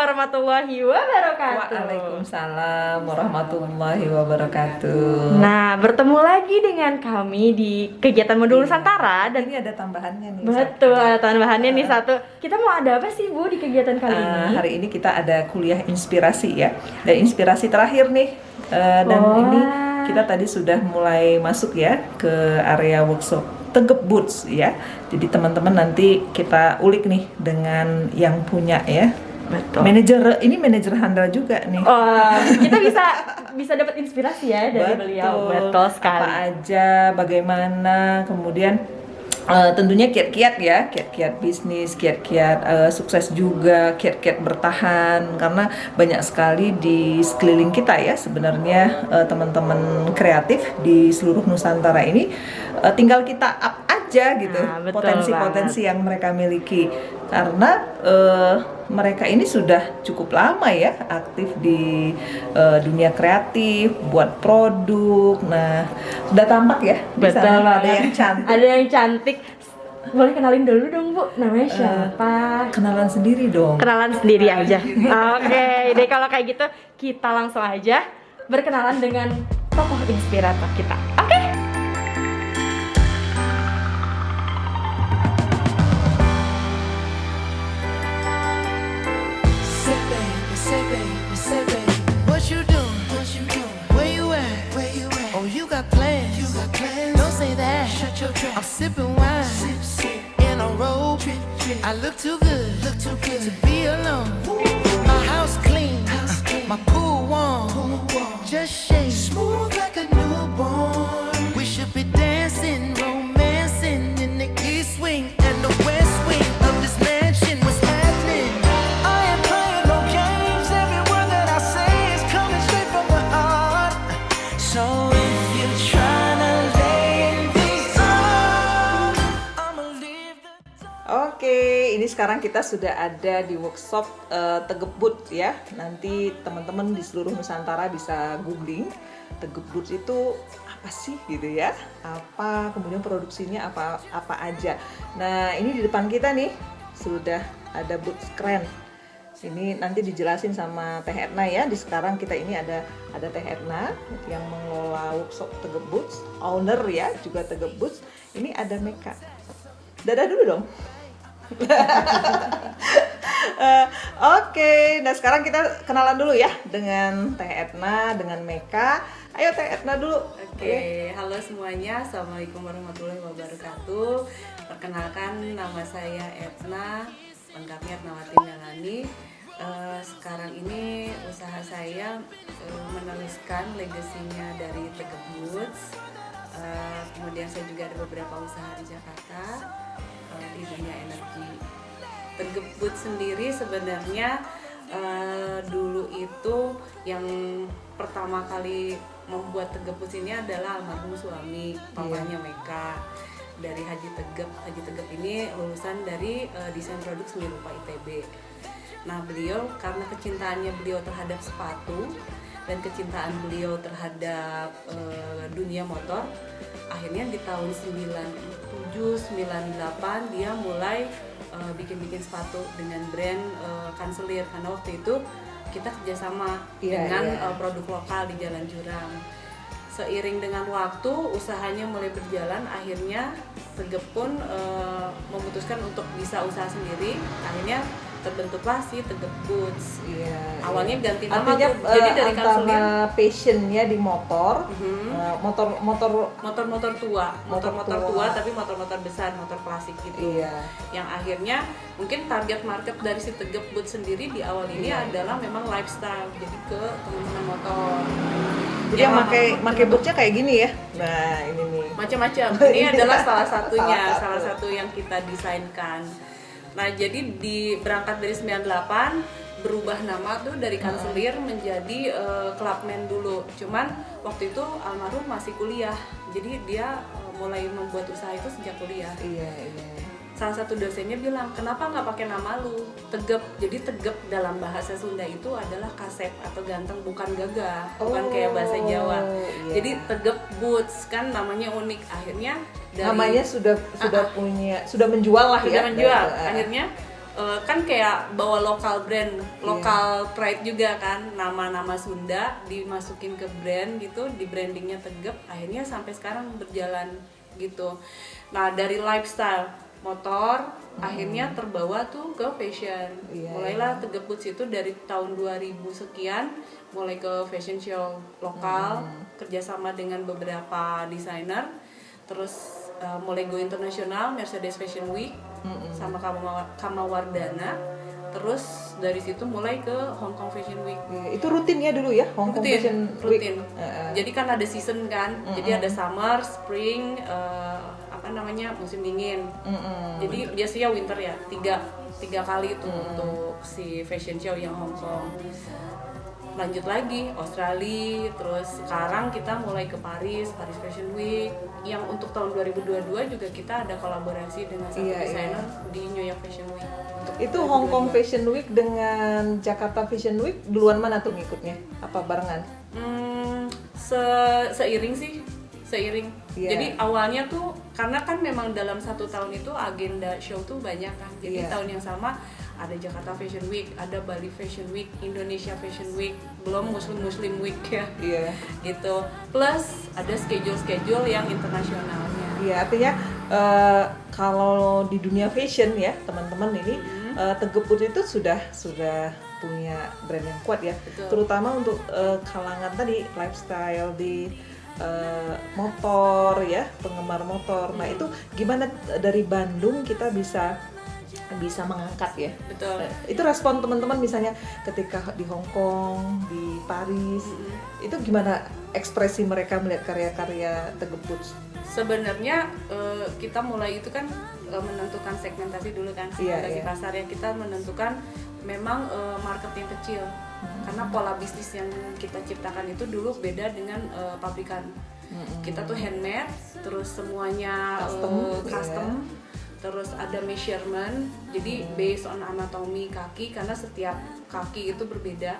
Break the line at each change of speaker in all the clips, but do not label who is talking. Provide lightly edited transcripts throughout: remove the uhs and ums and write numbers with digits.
warahmatullahi wabarakatuh.
Waalaikumsalam warahmatullahi wabarakatuh.
Nah, bertemu lagi dengan kami di kegiatan Modul Nusantara dan
ini ada tambahannya nih.
betul, ada tambahannya nih satu. Kita mau ada apa sih Bu di kegiatan kali ini?
Hari ini kita ada kuliah inspirasi ya. Dan inspirasi terakhir nih. Dan ini kita tadi sudah mulai masuk ya ke area workshop Tegep Boots ya. Jadi teman-teman nanti kita ulik nih dengan yang punya ya.
Betul.
Ini manajer handal juga nih.
Oh, kita bisa dapat inspirasi ya dari beliau. Betul sekali.
Apa aja, bagaimana, kemudian tentunya kiat-kiat ya, kiat-kiat bisnis, kiat-kiat sukses juga, kiat-kiat bertahan, karena banyak sekali di sekeliling kita ya sebenarnya teman-teman kreatif di seluruh Nusantara ini tinggal kita up aja gitu potensi-potensi yang mereka miliki, karena mereka ini sudah cukup lama ya aktif di dunia kreatif, buat produk. Nah, sudah tampak ya di sana ada yang cantik.
Ada yang cantik. Boleh kenalin dulu dong Bu, namanya siapa?
Kenalan sendiri dong.
Kenalan sendiri aja. Oke, deh kalau kayak gitu kita langsung aja berkenalan dengan tokoh inspirator kita. Oke?
What you doing? Where you at? Oh, you got plans. Don't say that. I'm sipping wine in a robe. I look too good to be alone. My house clean, my pool warm. Just shake smooth like a newborn. We should be dancing, romancing in the east wing and the west wing of this mansion. What's happening? I ain't playing no games. Every word that I say is coming straight from the heart. So if you're trying to lay in these arms, I'ma leave the
Oke, ini sekarang kita sudah ada di workshop Tegep Boots ya. Nanti teman-teman di seluruh Nusantara bisa googling Tegep Boots itu apa sih gitu ya. Apa, kemudian produksinya apa aja. Nah, ini di depan kita nih sudah ada boots keren. Ini nanti dijelasin sama Teh Etna ya. Di sekarang kita ini ada Teh Etna yang mengelola workshop Tegep Boots, owner ya juga Tegep Boots. Ini ada Meka. Dadah dulu dong. Oke, nah sekarang kita kenalan dulu ya dengan Teh Etna, dengan Meka. Ayo Teh Etna dulu.
Oke, halo semuanya, assalamualaikum warahmatullahi wabarakatuh. Perkenalkan, nama saya Etna, lengkapnya Etnawati Melani. Sekarang ini usaha saya meneruskan legasinya dari Tegep Boots. Kemudian saya juga ada beberapa usaha di Jakarta di dunia energi. Tegep Boots sendiri sebenarnya dulu itu yang pertama kali membuat Tegep Boots ini adalah almarhum suami, papanya Meka, dari Haji Tegep. Haji Tegep ini lulusan dari desain produk seni rupa ITB. Nah, beliau karena kecintaannya beliau terhadap sepatu dan kecintaan beliau terhadap dunia motor, akhirnya di tahun 97-98 dia mulai bikin sepatu dengan brand Kanselir, karena waktu itu kita kerjasama dengan produk lokal di Jalan Jurang. Seiring dengan waktu usahanya mulai berjalan, akhirnya Tegep pun memutuskan untuk bisa usaha sendiri. Akhirnya terbentuklah si Tegep Boots.
Iya.
Awalnya ganti nama tuh,
Artinya
jadi dari Kanselir
antara passionnya di motor,
motor-motor tua tapi motor-motor besar, motor klasik gitu.
Iya.
Yang akhirnya mungkin target market dari si Tegep Boots sendiri di awal ini adalah memang lifestyle, jadi ke teman-teman motor.
Jadi yang pakai bootsnya kayak gini ya. Nah, ini nih.
Macam-macam. Ini adalah salah salah satu yang kita desainkan. Nah, jadi berangkat dari 98 berubah nama tuh dari Kanselir menjadi Clubman dulu. Cuman waktu itu almarhum masih kuliah. Jadi dia mulai membuat usaha itu sejak kuliah.
Iya.
Salah satu dosennya bilang, kenapa nggak pakai nama lu, Tegep. Jadi Tegep dalam bahasa Sunda itu adalah kasep atau ganteng, bukan gagah, bukan kayak bahasa Jawa.
Iya.
Jadi Tegep Boots kan namanya unik. Akhirnya
namanya sudah menjual lah
sudah
ya.
menjual. Akhirnya kan kayak bawa lokal brand, lokal pride juga kan, nama-nama Sunda dimasukin ke brand gitu, di brandingnya Tegep, akhirnya sampai sekarang berjalan gitu. Nah dari lifestyle motor akhirnya terbawa tuh ke fashion. Mulailah Tegep Boots itu dari tahun 2000 sekian mulai ke fashion show lokal, kerjasama dengan beberapa desainer, terus mulai go internasional, Mercedes Fashion Week sama Kamawardana. Terus dari situ mulai ke Hong Kong Fashion Week.
Itu rutin ya dulu ya, Hong Kong Fashion Week.
Rutin. Jadi kan ada season kan. Jadi ada summer, spring, musim dingin. Jadi biasanya winter ya, tiga kali itu untuk si fashion show yang Hong Kong. Lanjut lagi Australia, terus sekarang kita mulai ke Paris Fashion Week. Yang untuk tahun 2022 juga kita ada kolaborasi dengan satu desainer di New York Fashion Week.
Itu Hong Kong Fashion Week dengan Jakarta Fashion Week duluan mana tuh ngikutnya? Apa barengan?
Seiring sih, seiring. Jadi awalnya tuh karena kan memang dalam 1 tahun itu agenda show tuh banyak kan. Jadi tahun yang sama ada Jakarta Fashion Week, ada Bali Fashion Week, Indonesia Fashion Week, belum Muslim Week ya. Gitu. Plus ada schedule yang internasionalnya.
Iya, artinya kalau di dunia fashion ya, teman-teman ini Tegep Boots itu sudah punya brand yang kuat ya.
Betul.
Terutama untuk kalangan tadi lifestyle di motor ya, penggemar motor. Nah, itu gimana dari Bandung kita bisa mengangkat ya.
Betul.
Itu respon teman-teman misalnya ketika di Hong Kong, di Paris, itu gimana ekspresi mereka melihat karya-karya Tegep Boots?
Sebenarnya kita mulai itu kan menentukan segmentasi dulu kan, segmentasi pasar ya. Kita menentukan memang market yang kecil. Karena pola bisnis yang kita ciptakan itu dulu beda dengan pabrikan. Kita tuh handmade, terus semuanya custom. Terus ada measurement, jadi based on anatomi kaki, karena setiap kaki itu berbeda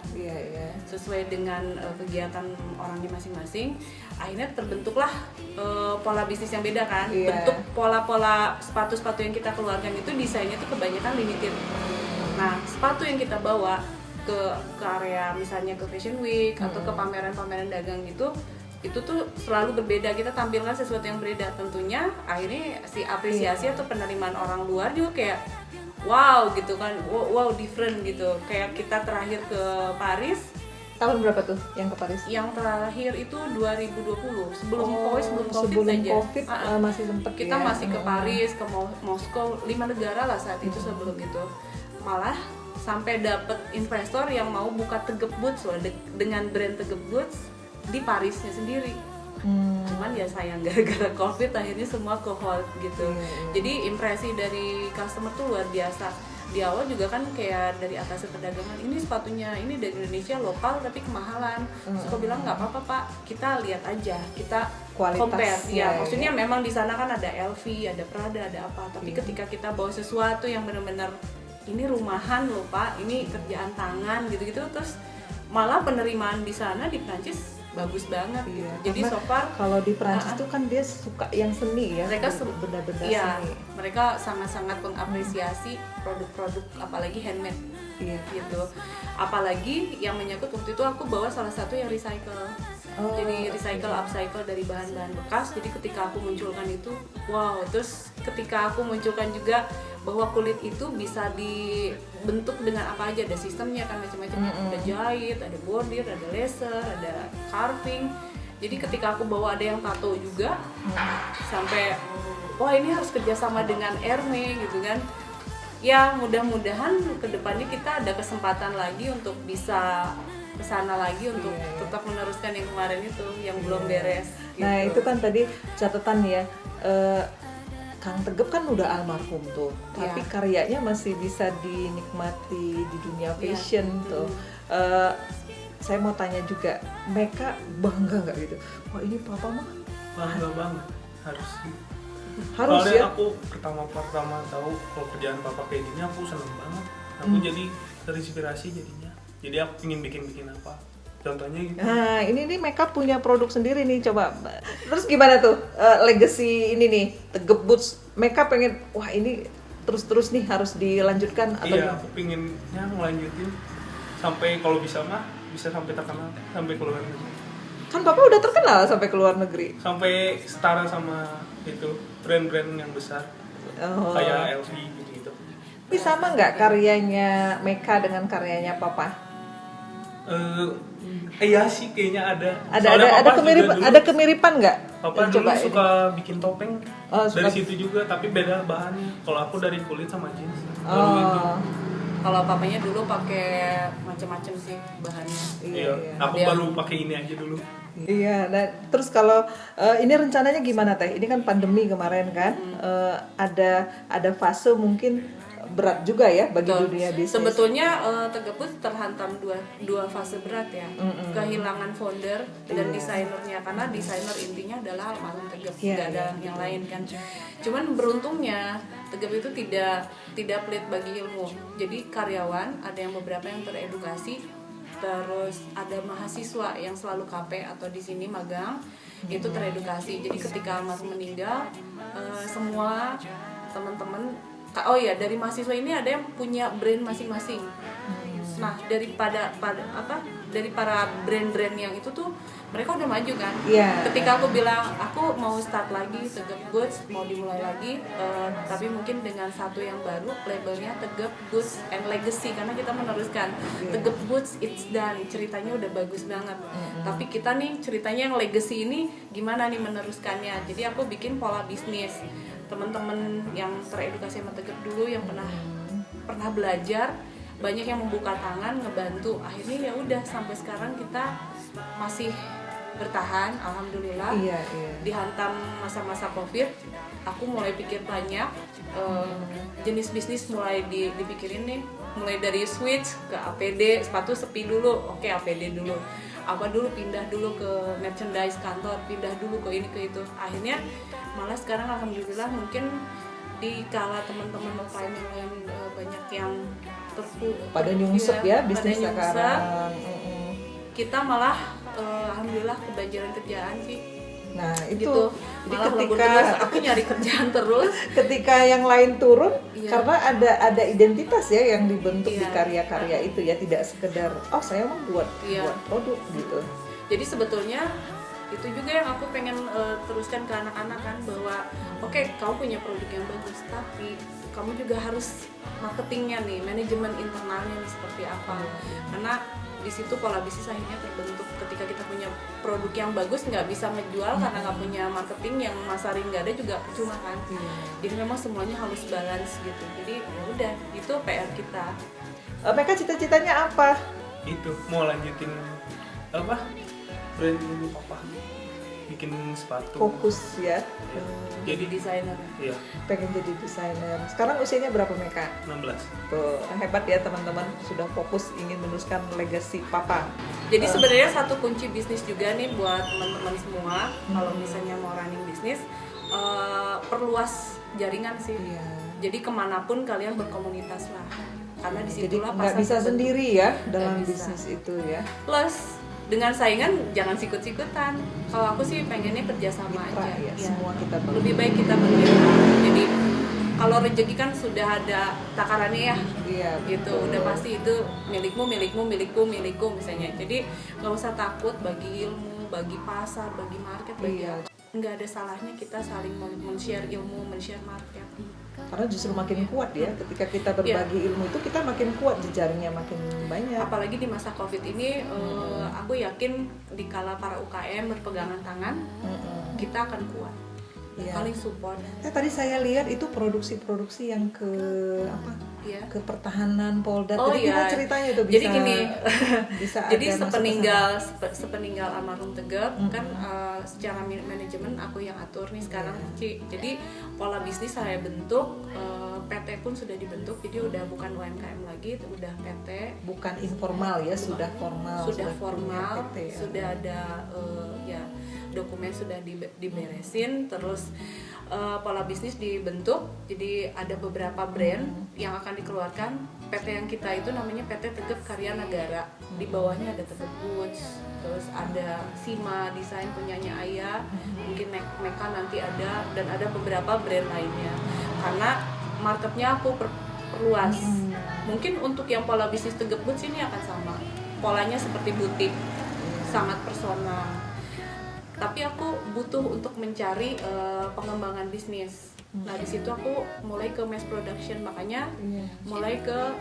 sesuai dengan kegiatan orangnya masing-masing. Akhirnya terbentuklah pola bisnis yang beda kan. Bentuk pola-pola sepatu-sepatu yang kita keluarkan itu desainnya itu kebanyakan limited. Nah, sepatu yang kita bawa ke area misalnya ke Fashion Week atau ke pameran-pameran dagang gitu, itu tuh selalu berbeda, kita tampilkan sesuatu yang berbeda. Tentunya akhirnya si apresiasi atau penerimaan orang luar juga kayak wow gitu kan, wow different gitu. Kayak kita terakhir ke Paris
tahun berapa tuh yang ke Paris?
Yang terakhir itu 2020, sebelum COVID aja.
COVID masih sempat
kita masih ke Paris, ke Moskow, 5 negara lah saat itu sebelum itu. Malah sampai dapet investor yang mau buka Tegep Boots loh, dengan brand Tegep Boots di Parisnya sendiri. Cuman ya sayang gara-gara COVID akhirnya semua ke hold gitu. Jadi impresi dari customer tuh luar biasa. Di awal juga kan kayak dari atas perdagangan, ini sepatunya ini dari Indonesia lokal tapi kemahalan. Terus aku bilang nggak apa-apa Pak, kita lihat aja, kita
kualitas,
compare. Ya maksudnya memang di sana kan ada LV, ada Prada, ada apa. Tapi ketika kita bawa sesuatu yang benar-benar ini rumahan loh Pak, ini kerjaan tangan gitu-gitu, terus malah penerimaan di sana di Prancis bagus banget. Jadi so far
kalau di Prancis tuh kan dia suka yang seni ya,
mereka
benda-benda
seni. Mereka
mereka
sangat-sangat mengapresiasi produk-produk apalagi handmade gitu. Apalagi yang menyangkut waktu itu aku bawa salah satu yang recycle. Jadi recycle upcycle dari bahan-bahan bekas. Jadi ketika aku munculkan itu, wow. Terus ketika aku munculkan juga bahwa kulit itu bisa dibentuk dengan apa aja, ada sistemnya kan macam-macam, ada jahit, ada bordir, ada laser, ada carving. Jadi ketika aku bawa ada yang tato juga, sampai wah ini harus kerjasama dengan Hermes gitu kan. Ya mudah-mudahan kedepannya kita ada kesempatan lagi untuk bisa kesana lagi untuk tetap meneruskan yang kemarin itu yang belum beres gitu.
Nah itu kan tadi catatan ya, Kang Tegep kan udah almarhum tuh, tapi karyanya masih bisa dinikmati di dunia fashion tuh. Saya mau tanya juga, mereka bangga nggak gitu? Wah ini papa mah
bangga banget, harus
harus
soalnya
ya.
aku pertama tahu kalau kerjaan papa kayak gini, aku seneng banget. Aku jadi terinspirasi jadinya. Jadi aku ingin bikin apa? Contohnya gitu.
Nah ini nih mereka punya produk sendiri nih, coba. Terus gimana tuh legacy ini nih Tegep Boots? Mereka pengen, wah ini terus nih harus dilanjutkan atau
Iya, aku pinginnya ngelanjutin sampai kalau bisa mah bisa sampai terkenal sampai ke luar negeri.
kan papa udah terkenal sampai ke luar negeri.
Sampai setara sama itu brand-brand yang besar
Oh.
kayak LV gitu-gitu.
Tapi sama nggak karyanya Meka dengan karyanya papa?
Iya sih kayaknya ada.
Ada
Soalnya Papa
kemiripan,
juga dulu-
ada kemiripan nggak?
Papa dulu
Coba ini.
suka bikin topeng
Oh, suka-
dari situ juga, tapi beda bahannya. Kalau aku dari kulit sama jeans. Baru itu.
Oh,
Kalau papanya dulu pakai macam-macam sih bahannya.
Iya, aku
Ada
baru pakai ini aja dulu.
iya. Nah, terus kalau ini rencananya gimana teh? Ini kan pandemi kemarin kan, ada fase mungkin berat juga ya bagi
Betul.
dunia bisnis.
Sebetulnya Tegaput terhantam dua fase berat ya. Kehilangan founder dan desainernya, karena desainer intinya adalah almarhum Tegap,
Iya,
tidak ada yang lain kan. Cuman beruntungnya Tegap itu tidak pelit bagi ilmu. Jadi karyawan ada yang beberapa yang teredukasi, terus ada mahasiswa yang selalu KP atau di sini magang itu teredukasi. Jadi ketika almarhum meninggal, semua teman-teman, oh ya, dari mahasiswa ini ada yang punya brand masing-masing. Nah, dari para brand-brand yang itu tuh mereka udah maju kan.
Iya.
Ketika aku bilang aku mau start lagi Tegap Goods, mau dimulai lagi, tapi mungkin dengan satu yang baru, labelnya Tegap Goods and Legacy, karena kita meneruskan. Tegap Goods it's done, ceritanya udah bagus banget. Tapi kita nih ceritanya yang legacy ini gimana nih meneruskannya. Jadi aku bikin pola bisnis. Teman-teman yang teredukasi sama Tegap dulu, yang pernah belajar, banyak yang membuka tangan ngebantu. Akhirnya ya udah sampai sekarang kita masih bertahan, alhamdulillah.
Iya.
Dihantam masa-masa Covid, aku mulai pikir banyak, jenis bisnis mulai dipikirin nih, mulai dari switch ke APD, sepatu sepi dulu, oke APD dulu, apa dulu, pindah dulu ke merchandise kantor, pindah dulu ke ini ke itu. Akhirnya malah sekarang alhamdulillah mungkin di kala teman-teman offline yang lain banyak yang
Pada nyungsep ya
pada
bisnis
nyungsep,
sekarang.
kita malah alhamdulillah kebanjiran kerjaan sih.
Nah itu,
Gitu.
jadi
Malah lembur
ketika
terus, aku nyari kerjaan terus.
ketika yang lain turun,
Iya.
karena ada identitas ya yang dibentuk di
Iya.
karya-karya itu ya, tidak sekedar oh saya mau buat
Iya.
produk gitu.
Jadi sebetulnya itu juga yang aku pengen teruskan ke anak-anak kan, bahwa oke, kamu punya produk yang bagus, tapi kamu juga harus marketingnya nih, manajemen internalnya nih seperti apa. Karena di situ pola bisnis akhirnya terbentuk. Ketika kita punya produk yang bagus, nggak bisa ngejual karena nggak punya marketing, yang masarin nggak ada juga percuma kan. Jadi memang semuanya harus balance gitu. Jadi ya udah, itu PR kita.
Mereka cita-citanya apa?
Itu mau lanjutin apa? Brand dulu Papa. Bikin sepatu.
Fokus ya,
Jadi desainer.
Iya,
pengen jadi desainer. Sekarang usianya berapa Meka?
16.
Tuh, hebat ya teman-teman, sudah fokus ingin meneruskan legacy papa.
Jadi sebenarnya satu kunci bisnis juga nih buat teman-teman semua, kalau misalnya mau running bisnis, perluas jaringan sih.
Iya.
Jadi kemanapun kalian berkomunitas lah, karena
Jadi
disitulah
nggak
pasar
bisa
terbentuk.
sendiri ya dalam
bisa.
bisnis itu ya.
Plus dengan saingan jangan sikut-sikutan. Kalau aku sih pengennya kerjasama
Mitra
aja.
ya,
Iya.
semua kita bangun.
Lebih baik kita bermitra. Jadi kalau rezeki kan sudah ada takarannya ya.
Iya,
Gitu,
betul.
udah pasti itu milikmu misalnya. Jadi nggak usah takut bagi ilmu, bagi pasar, bagi market, bagi
Iya.
apa. Nggak ada salahnya kita saling men-share ilmu, men-share market.
Karena justru makin kuat ya, ketika kita berbagi ilmu itu kita makin kuat, jejaringnya makin banyak.
Apalagi di masa Covid ini, aku yakin di kala para UKM berpegangan tangan, kita akan kuat.
Iya.
Paling support.
Tadi saya lihat itu produksi-produksi yang ke apa?
Iya.
Ke pertahanan Polda.
Oh
Jadi gimana
iya.
ceritanya itu bisa?
Jadi gini,
bisa
jadi
ada masuk ke
sepeninggal almarhum Tegap kan, secara manajemen aku yang atur nih sekarang, Ci. Jadi pola bisnis saya bentuk, PT pun sudah dibentuk, jadi udah bukan UMKM lagi, itu udah PT.
sana. Bukan informal ya, sudah formal.
Sudah
punya
formal,
PT ya.
sudah ada ya dokumen sudah diberesin, terus pola bisnis dibentuk, jadi ada beberapa brand yang akan dikeluarkan. PT yang kita itu namanya PT Tegap Karya Negara, di bawahnya ada Tegap Goods, terus ada Sima Desain punyanya Ayah, mungkin Meka nanti ada, dan ada beberapa brand lainnya. Karena marketnya aku perluas. Mungkin untuk yang pola bisnis Tegep Boots ini akan sama, polanya seperti butik, sangat personal. Tapi aku butuh untuk mencari pengembangan bisnis. Nah di situ aku mulai ke mass production, makanya mulai ke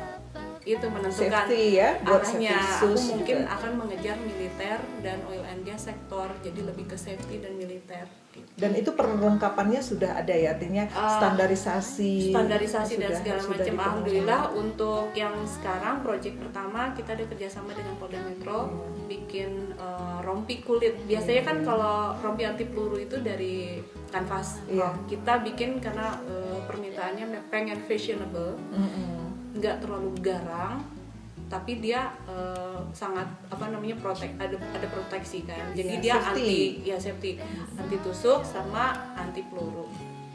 itu menentukan
Safety ya, buat
arahnya.
safety
Aku
sus
mungkin
juga.
akan mengejar militer dan oil and gas sektor, jadi lebih ke safety dan militer. Gitu.
Dan itu perlengkapannya sudah ada ya, artinya standarisasi
dan
sudah-
segala
sudah
macam.
dipenuhi.
Alhamdulillah untuk yang sekarang project pertama kita ada kerjasama dengan Polda Metro bikin rompi kulit. Biasanya kan kalau rompi anti peluru itu dari kanvas.
Iya.
Kita bikin karena permintaannya pengen fashionable, nggak terlalu garang, tapi dia sangat ada proteksi kan. Jadi
Iya,
dia
safety.
safety, anti tusuk sama anti peluru.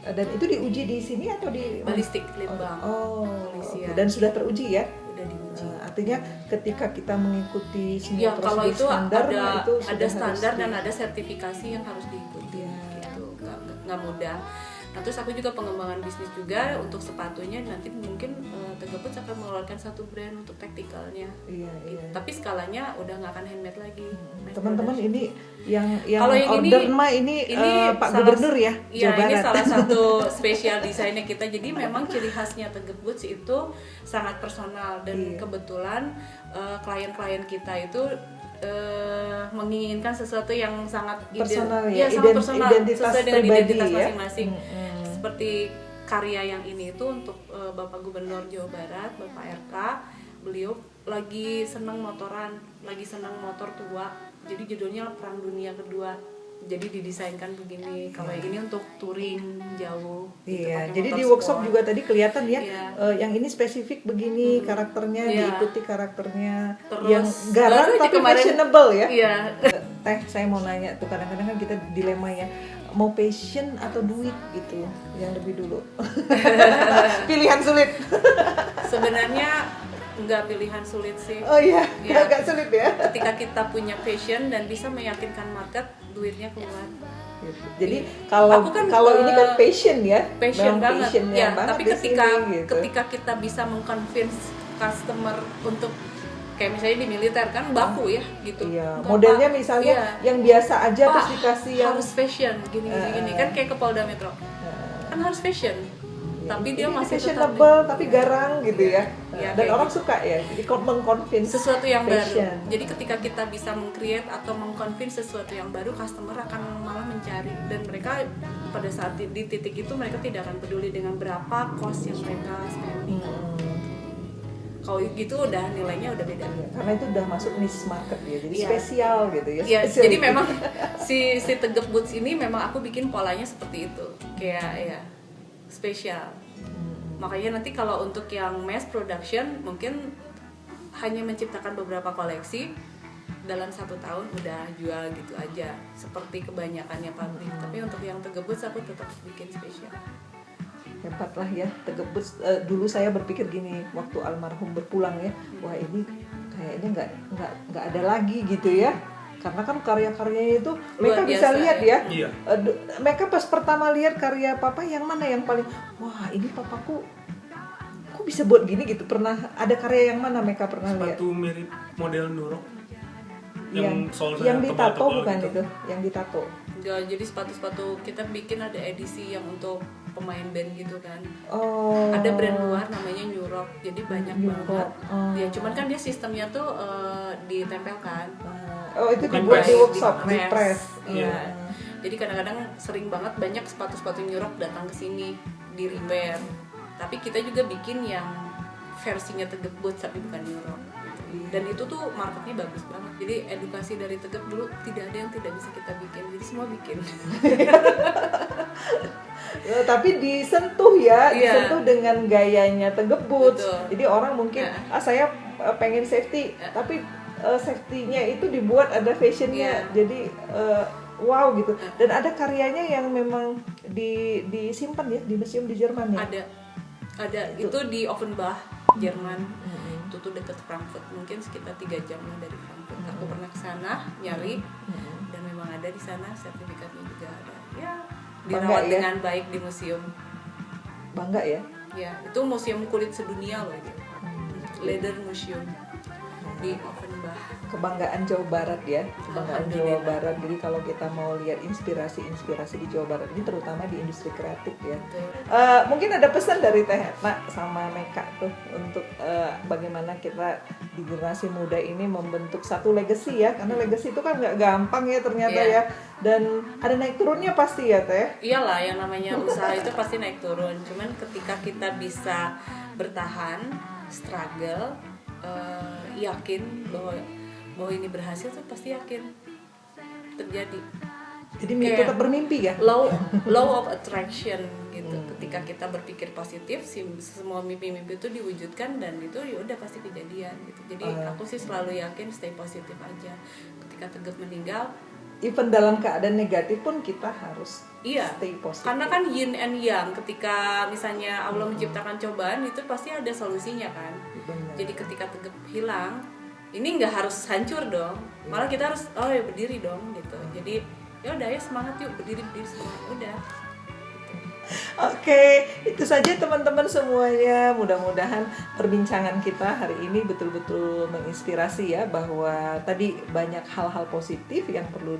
Dan itu diuji di sini atau di
Balistik litbang.
Oh,
Polisian.
oke. Dan sudah teruji ya.
Udah diuji.
Artinya ketika kita mengikuti semua
Ya kalau
prosedur
itu
standar,
ada
nah, itu sudah
ada
harus
standar
di-
dan ada sertifikasi yang harus diikuti gitu, nggak mudah. Nah terus aku juga pengembangan bisnis juga untuk sepatunya, nanti mungkin Tegep Boots akan mengeluarkan satu brand untuk tacticalnya.
Iya,
Gitu.
iya.
Tapi skalanya udah nggak akan handmade lagi. Mass
Teman-teman
production.
ini yang
Kalau yang
order
ini-
mah ini, Pak
salah-
Gubernur ya,
Iya,
Jawa
ini
Barat.
salah satu spesial desainnya kita. Jadi memang ciri khasnya Tegep Boots itu sangat personal dan
Iya.
kebetulan klien-klien kita itu menginginkan sesuatu yang sangat
Personal ya,
Iya, sangat personal,
identitas
sesuai dengan
pribadi
identitas
ya.
masing-masing. Seperti karya yang ini itu untuk Bapak Gubernur Jawa Barat, Bapak RK. Beliau lagi senang motoran, lagi senang motor tua. Jadi judulnya Perang Dunia Kedua. Jadi didesainkan begini. Kalau yang ini untuk touring jauh. gitu,
Iya,
pakai
jadi
motor
di workshop
sport.
juga tadi kelihatan ya,
Iya.
yang ini spesifik begini karakternya,
Iya.
diikuti karakternya,
Terus,
yang garang
baru aja
tapi
kemarin-
fashionable ya.
Iya.
Teh, saya mau nanya tuh, kadang-kadang kan kita dilema ya, mau passion atau duit gitu, yang lebih dulu. Pilihan sulit.
Sebenarnya nggak pilihan sulit sih.
Oh iya,
Iya.
agak sulit ya.
Ketika kita punya passion dan bisa meyakinkan market, duitnya keluar.
Gitu. Jadi kalau
Aku kan,
ini kan passion ya,
Passion
memang
banget.
passionnya
Ya,
banget
tapi
di
ketika
sini, gitu.
ketika kita bisa mengconvince customer untuk kayak misalnya di militer kan baku ya gitu.
Iya,
Enggak,
modelnya
Pak.
misalnya
Iya.
yang biasa aja
Pak,
terus dikasih yang
harus fashion gini kan kayak ke Polda Metro. Kan harus fashion. Tapi dia
ini
masih tetap
fashionable tapi garang gitu ya.
Iya,
Dan
kayak
orang
gitu.
suka ya. Jadi mengconvince
sesuatu yang
fashion.
baru. Jadi ketika kita bisa meng-create atau meng-convince sesuatu yang baru, customer akan malah mencari, dan mereka pada saat di titik itu mereka tidak akan peduli dengan berapa cost yang mereka spending. Kalau gitu udah nilainya udah beda.
Karena itu udah masuk niche market ya. Jadi
Iya.
spesial gitu ya.
Ya,
Spesial
jadi
gitu.
memang si Tegep Boots ini memang aku bikin polanya seperti itu, kayak ya spesial. Makanya nanti kalau untuk yang mass production mungkin hanya menciptakan beberapa koleksi dalam 1 tahun udah jual gitu aja, seperti kebanyakannya pabrik. Tapi untuk yang Tegep Boots aku tetap bikin spesial.
Hebat lah ya, Tegep Boots. Dulu saya berpikir gini, waktu almarhum berpulang ya, wah ini kayaknya nggak ada lagi gitu ya. Karena kan karya-karyanya itu mereka
Luar
bisa
biasa,
lihat
ya.
ya.
Iya.
Mereka pas pertama lihat karya papa yang mana yang paling, wah ini papaku kok bisa buat gini gitu. Pernah ada karya yang mana mereka pernah lihat?
Sepatu mirip model Nurok
Yang
solnya
ditato
tebal-tebal
bukan
gitu.
itu? Yang ditato.
Jadi sepatu-sepatu kita bikin ada edisi yang untuk pemain band gitu kan.
Oh.
Ada brand luar namanya New Rock, jadi banyak
New
banget.
Rock. Oh.
Ya cuman kan dia sistemnya tuh ditempelkan.
Oh itu
Di
dibuat di
press.
workshop, di press.
Iya. Jadi kadang-kadang sering banget banyak sepatu-sepatu New Rock datang ke sini di repair. Tapi kita juga bikin yang versinya Tegep Boots tapi bukan New Rock. Dan itu tuh marketnya bagus banget. Jadi edukasi dari Tegep dulu tidak ada yang tidak bisa kita bikin. Jadi semua bikin.
Tapi disentuh ya,
Iya.
disentuh dengan gayanya Tegep Boots.
Betul.
Jadi orang mungkin saya pengen safety, tapi safety-nya itu dibuat ada fashionnya.
Iya.
Jadi wow gitu. Dan ada karyanya yang memang disimpan ya di museum di Jerman ya.
Ada itu di Offenbach, Jerman. Itu tuh dekat Frankfurt, mungkin sekitar 3 jam lah dari Frankfurt. Aku pernah ke sana nyari dan memang ada di sana, sertifikatnya juga ada. Ya,
Bangga
dirawat
ya?
dengan baik di museum.
Bangga ya.
Ya, itu museum kulit sedunia loh itu. Leather Museum di Offenbach.
Kebanggaan Jawa Barat ya, kebanggaan Jawa
Alhamdulillah.
Barat. Jadi kalau kita mau lihat inspirasi di Jawa Barat ini terutama di industri kreatif ya.
Betul.
Mungkin ada pesan dari Teh Etna sama Meka tuh untuk bagaimana kita di generasi muda ini membentuk satu legacy ya, karena legacy itu kan nggak gampang ya ternyata
Iya.
ya, dan ada naik turunnya pasti ya Teh.
Iyalah, yang namanya usaha itu pasti naik turun. Cuman ketika kita bisa bertahan, struggle, yakin bahwa ini berhasil tuh pasti yakin terjadi.
Jadi
Kayak
tetap bermimpi ya.
Law of attraction gitu. Ketika kita berpikir positif, semua mimpi-mimpi itu diwujudkan dan itu ya udah pasti kejadian gitu. Jadi aku sih selalu yakin stay positif aja. Ketika Tegep meninggal,
Even dalam keadaan negatif pun kita harus
iya,
stay positif.
karena kan yin and yang. Ketika misalnya Allah menciptakan cobaan itu pasti ada solusinya kan.
Benar.
Jadi ketika Tegep hilang, ini nggak harus hancur dong, malah kita harus ya berdiri dong gitu. Jadi ya udah ya semangat yuk, berdiri semua udah.
Oke, itu saja teman-teman semuanya. Mudah-mudahan perbincangan kita hari ini betul-betul menginspirasi ya, bahwa tadi banyak hal-hal positif yang perlu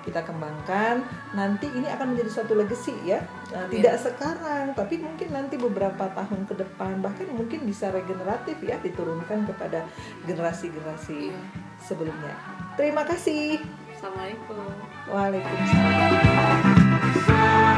kita kembangkan. Nanti ini akan menjadi suatu legacy ya. Tidak sekarang, tapi mungkin nanti beberapa tahun ke depan, bahkan mungkin bisa regeneratif ya, diturunkan kepada generasi-generasi
Iya.
sebelumnya. Terima kasih.
Assalamualaikum.
Waalaikumsalam.